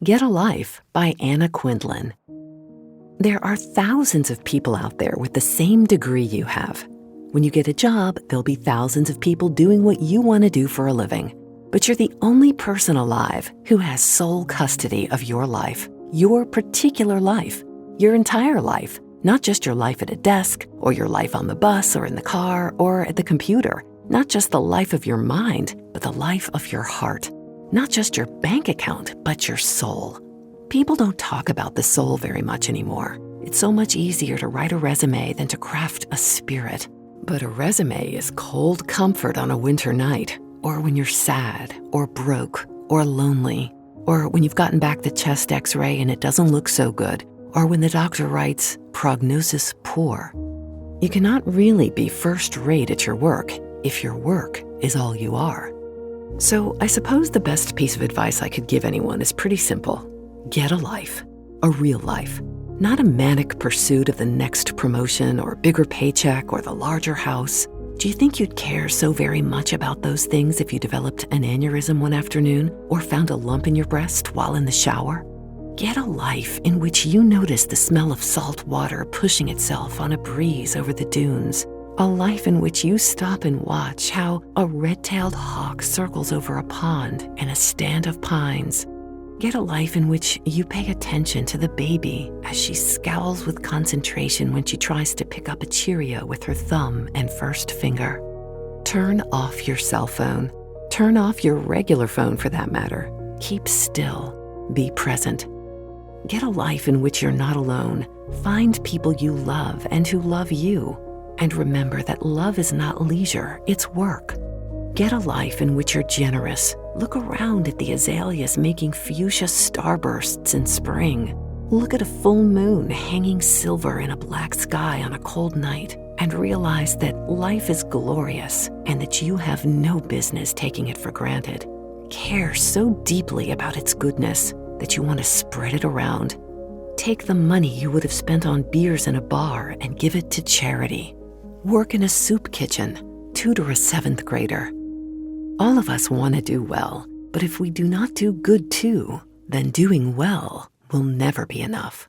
Get a Life by Anna Quindlen. There are thousands of people out there with the same degree you have. When you get a job, there'll be thousands of people doing what you want to do for a living. But you're the only person alive who has sole custody of your life, your particular life, your entire life, not just your life at a desk or your life on the bus or in the car or at the computer, not just the life of your mind, but the life of your heart. Not just your bank account, but your soul. People don't talk about the soul very much anymore. It's so much easier to write a resume than to craft a spirit. But a resume is cold comfort on a winter night, or when you're sad, or broke, or lonely, or when you've gotten back the chest x-ray and it doesn't look so good, or when the doctor writes, prognosis poor. You cannot really be first-rate at your work if your work is all you are. So I suppose the best piece of advice I could give anyone is pretty simple. Get a life, a real life, not a manic pursuit of the next promotion or bigger paycheck or the larger house. Do you think you'd care so very much about those things if you developed an aneurysm one afternoon or found a lump in your breast while in the shower? Get a life in which you notice the smell of salt water pushing itself on a breeze over the dunes. A life in which you stop and watch how a red-tailed hawk circles over a pond in a stand of pines. Get a life in which you pay attention to the baby as she scowls with concentration when she tries to pick up a Cheerio with her thumb and first finger. Turn off your cell phone. Turn off your regular phone for that matter. Keep still. Be present. Get a life in which you're not alone. Find people you love and who love you. And remember that love is not leisure, it's work. Get a life in which you're generous. Look around at the azaleas making fuchsia starbursts in spring. Look at a full moon hanging silver in a black sky on a cold night and realize that life is glorious and that you have no business taking it for granted. Care so deeply about its goodness that you want to spread it around. Take the money you would have spent on beers in a bar and give it to charity. Work in a soup kitchen, tutor a seventh grader. All of us want to do well, but if we do not do good too, then doing well will never be enough.